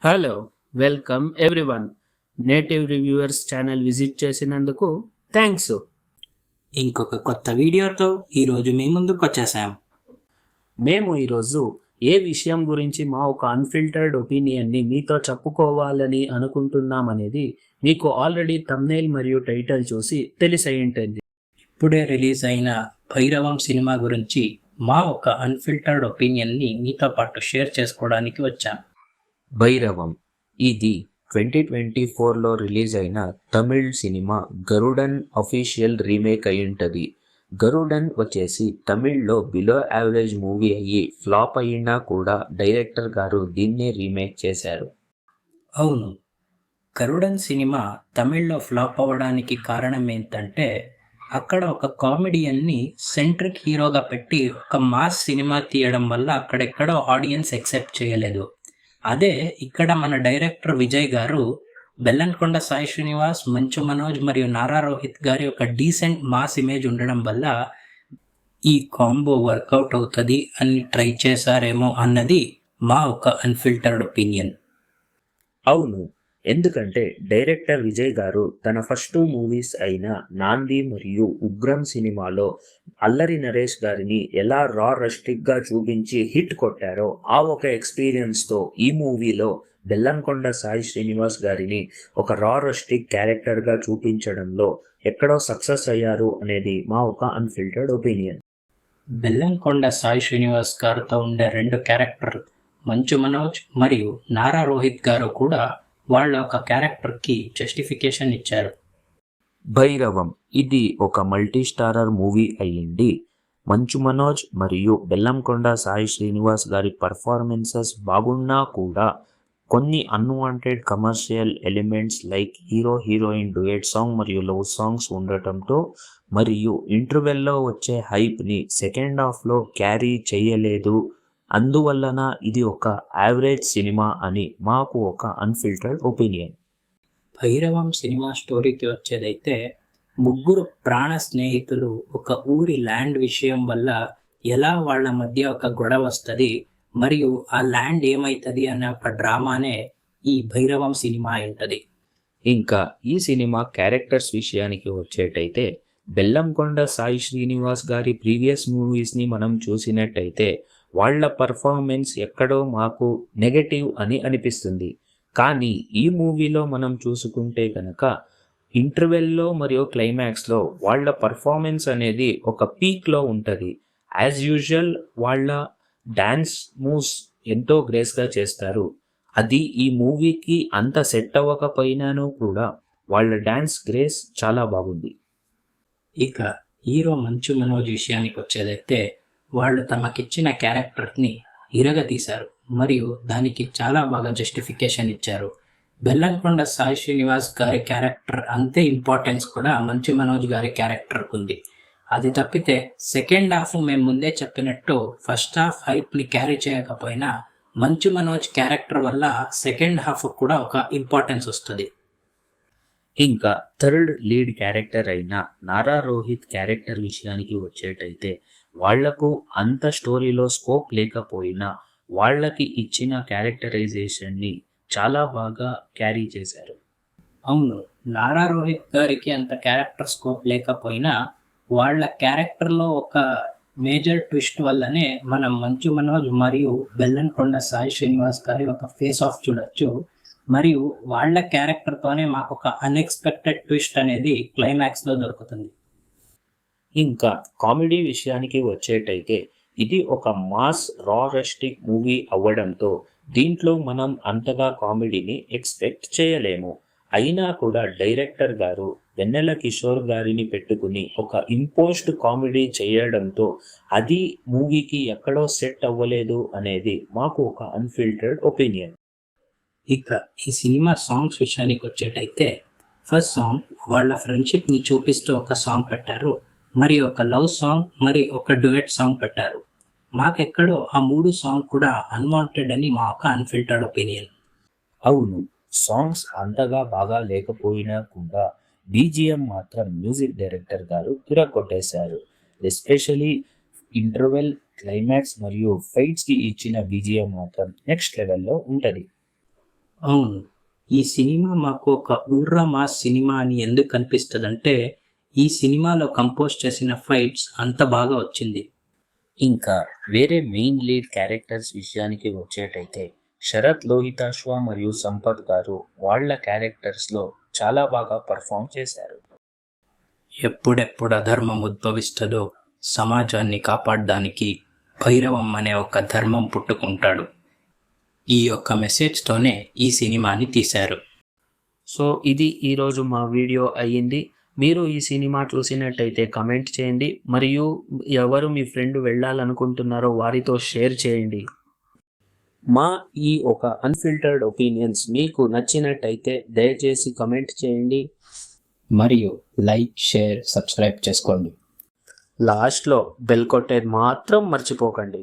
Hello, welcome everyone. Native reviewers channel visit చేసినందుకు thanks. ఇంకొక కొత్త వీడియోతో ఈరోజు మీ ముందుకు వచ్చేసాం. మేము ఈరోజు ఏ విషయం గురించి మా ఒక అన్ఫిల్టర్డ్ ఒపీనియన్ని మీతో చెప్పుకోవాలని అనుకుంటున్నామనేది మీకు ఆల్రెడీ థంబ్నెయిల్ మరియు టైటిల్ చూసి తెలిసై ఉంటుంది. ఇప్పుడే రిలీజ్ అయిన భైరవం సినిమా గురించి మా ఒక అన్ఫిల్టర్డ్ ఒపీనియన్ని మీతో పాటు షేర్ చేసుకోవడానికి వచ్చాం. భైరవం ఇది 2024లో రిలీజ్ అయిన Tamil cinema Garudan official remake అయి ఉంటుంది. గరుడన్ వచ్చేసి తమిళ్లో బిలో యావరేజ్ మూవీ అయ్యి ఫ్లాప్ అయినా కూడా డైరెక్టర్ గారు దీన్నే రీమేక్ చేశారు. అవును, గరుడన్ సినిమా తమిళ్లో ఫ్లాప్ అవ్వడానికి కారణం ఏంటంటే అక్కడ ఒక కామెడియన్ని సెంట్రిక్ హీరోగా పెట్టి ఒక మాస్ సినిమా తీయడం వల్ల అక్కడెక్కడో ఆడియన్స్ యాక్సెప్ట్ చేయలేదు. అదే ఇక్కడ మన డైరెక్టర్ విజయ్ గారు బెల్లంకొండ సాయి శ్రీనివాస్, మంచు మనోజ్ మరియు నారా రోహిత్ గారి ఒక డీసెంట్ మాస్ ఇమేజ్ ఉండడం వల్ల ఈ కాంబో వర్కౌట్ అవుతుంది అని ట్రై చేశారేమో అన్నది మా ఒక అన్ఫిల్టర్డ్ ఒపీనియన్. అవును, ఎందుకంటే డైరెక్టర్ విజయ్ గారు తన ఫస్ట్ మూవీస్ అయిన నాంది మరియు ఉగ్రం సినిమాలో అల్లరి నరేష్ గారిని ఎలా రా రస్టిక్గా చూపించి హిట్ కొట్టారో ఆ ఒక ఎక్స్పీరియన్స్తో ఈ మూవీలో బెల్లంకొండ సాయి శ్రీనివాస్ గారిని ఒక రా రస్టిక్ క్యారెక్టర్గా చూపించడంలో ఎక్కడో సక్సెస్ అయ్యారు అనేది మా ఒక అన్ఫిల్టర్డ్ ఒపీనియన్. బెల్లంకొండ సాయి శ్రీనివాస్ గారితో ఉండే రెండు క్యారెక్టర్ మంచు మనోజ్ మరియు నారా రోహిత్ గారు కూడా వాళ్ళ ఒక క్యారెక్టర్కి జస్టిఫికేషన్ ఇచ్చారు. భైరవం ఇది ఒక మల్టీ స్టారర్ మూవీ అయ్యింది. మంచు మనోజ్ మరియు బెల్లంకొండ సాయి శ్రీనివాస్ గారి పర్ఫార్మెన్సెస్ బాగున్నా కూడా కొన్ని unwanted commercial elements like hero heroine duet song మరియు లవ్ సాంగ్స్ ఉండటంతో మరియు ఇంటర్వెల్లో వచ్చే హైప్ని సెకండ్ హాఫ్లో క్యారీ చేయలేదు. అందువలన ఇది ఒక యావరేజ్ సినిమా అని మాకు ఒక అన్ఫిల్టర్డ్ ఒపీనియన్. భైరవం సినిమా స్టోరీకి వచ్చేదైతే ముగ్గురు ప్రాణ స్నేహితులు ఒక ఊరి ల్యాండ్ విషయం వల్ల ఎలా వాళ్ళ మధ్య ఒక గొడవ వస్తుంది మరియు ఆ ల్యాండ్ ఏమవుతుంది అనే ఒక డ్రామానే ఈ భైరవం సినిమా ఉంటుంది. ఇంకా ఈ సినిమా క్యారెక్టర్స్ విషయానికి వచ్చేటైతే బెల్లంకొండ సాయి శ్రీనివాస్ గారి ప్రీవియస్ మూవీస్ని మనం చూసినట్టయితే వాళ్ళ పర్ఫార్మెన్స్ ఎక్కడో మాకు నెగటివ్ అని అనిపిస్తుంది. కానీ ఈ మూవీలో మనం చూసుకుంటే కనుక ఇంటర్వెల్లో మరియు క్లైమాక్స్లో వాళ్ళ పర్ఫార్మెన్స్ అనేది ఒక పీక్లో ఉంటుంది. యాజ్ యూజువల్ వాళ్ళ డ్యాన్స్ మూవ్స్ ఎంతో గ్రేస్గా చేస్తారు. అది ఈ మూవీకి అంత సెట్ అవ్వకపోయినాను కూడా వాళ్ళ డ్యాన్స్ గ్రేస్ చాలా బాగుంది. ఇక హీరో మంచు మనోజ్ విషయానికి వచ్చేదైతే వాళ్ళు తమకిచ్చిన క్యారెక్టర్ని ఇరగతీశారు మరియు దానికి చాలా బాగా జస్టిఫికేషన్ ఇచ్చారు. బెల్లంకొండ సాయి శ్రీనివాస్ గారి క్యారెక్టర్ అంతే ఇంపార్టెన్స్ కూడా మంచు మనోజ్ గారి క్యారెక్టర్కి ఉంది. అది తప్పితే సెకండ్ హాఫ్ మేము ముందే చెప్పినట్టు ఫస్ట్ హాఫ్ హైప్ని క్యారీ చేయకపోయినా మంచు మనోజ్ క్యారెక్టర్ వల్ల సెకండ్ హాఫ్ కూడా ఒక ఇంపార్టెన్స్ వస్తుంది. ఇంకా థర్డ్ లీడ్ క్యారెక్టర్ అయిన నారా రోహిత్ క్యారెక్టర్ విషయానికి వచ్చేటైతే వాళ్లకు అంత స్టోరీలో స్కోప్ లేకపోయినా వాళ్ళకి ఇచ్చిన క్యారెక్టరైజేషన్ని చాలా బాగా క్యారీ చేశారు. అవును, నారా రోహిత్ గారికి అంత క్యారెక్టర్ స్కోప్ లేకపోయినా వాళ్ళ క్యారెక్టర్లో ఒక మేజర్ ట్విస్ట్ వల్లనే మనం మంచు మనోజ్ మరియు బెల్లంకొండ సాయి శ్రీనివాస్ గారి ఒక ఫేస్ ఆఫ్ చూడొచ్చు. మరియు వాళ్ళ క్యారెక్టర్తోనే మాకు ఒక అన్ఎక్స్పెక్టెడ్ ట్విస్ట్ అనేది క్లైమాక్స్లో దొరుకుతుంది. ఇంకా కామెడీ విషయానికి వచ్చేటైతే ఇది ఒక మాస్ రా రస్టిక్ మూవీ అవ్వడంతో దీంట్లో మనం అంతగా కామెడీని ఎక్స్పెక్ట్ చేయలేము. అయినా కూడా డైరెక్టర్ గారు వెన్నెల కిషోర్ గారిని పెట్టుకుని ఒక ఇంపోజ్డ్ కామెడీ చేయడంతో అది మూవీకి ఎక్కడో సెట్ అవ్వలేదు అనేది మాకు ఒక అన్ఫిల్టర్డ్ ఒపీనియన్. ఇక ఈ సినిమా సాంగ్స్ విషయానికి వచ్చేటైతే ఫస్ట్ సాంగ్ వాళ్ళ ఫ్రెండ్షిప్ని చూపిస్తూ ఒక సాంగ్ పెట్టారు, మరి ఒక లవ్ సాంగ్, మరి ఒక డ్యూయట్ సాంగ్ పెట్టారు. మాకెక్కడో ఆ మూడు సాంగ్ కూడా అన్వాంటెడ్ అని మా ఒక అన్ఫిల్టర్డ్ ఒపీనియన్. అవును, సాంగ్స్ అంతగా బాగా లేకపోయినా కూడా బీజిఎం మాత్రం మ్యూజిక్ డైరెక్టర్ గారు తిరగొట్టేశారు. ఎస్పెషలీ ఇంటర్వెల్, క్లైమాక్స్ మరియు ఫైట్స్కి ఇచ్చిన బీజిఎం మాత్రం నెక్స్ట్ లెవెల్లో ఉంటుంది. అవును, ఈ సినిమా మాకు ఒక ఉర్రా మాస్ సినిమా అని ఎందుకు అనిపిస్తుందంటే ఈ సినిమాలో కంపోజ్ చేసిన ఫైట్స్ అంత బాగా వచ్చింది. ఇంకా వేరే మెయిన్ లీడ్ క్యారెక్టర్స్ విషయానికి వచ్చేటైతే శరత్ లోహితాశ్వ మరియు సంపత్ గారు వాళ్ళ క్యారెక్టర్స్లో చాలా బాగా పర్ఫామ్ చేశారు. ఎప్పుడెప్పుడు అధర్మం ఉద్భవిస్తుందో సమాజాన్ని కాపాడడానికి భైరవం అనే ఒక ధర్మం పుట్టుకుంటాడు. ఈ యొక్క మెసేజ్తోనే ఈ సినిమాని తీశారు. సో ఇది ఈరోజు మా వీడియో అయ్యింది. మీరు ఈ సినిమా చూసినట్టయితే కమెంట్ చేయండి, మరియు ఎవరు మీ ఫ్రెండ్ వెళ్ళాలనుకుంటున్నారో వారితో షేర్ చేయండి. మా ఈ ఒక అన్ఫిల్టర్డ్ ఒపీనియన్స్ మీకు నచ్చినట్టయితే దయచేసి కమెంట్ చేయండి మరియు లైక్, షేర్, సబ్స్క్రైబ్ చేసుకోండి. లాస్ట్లో బెల్ కొట్టేది మాత్రం మర్చిపోకండి.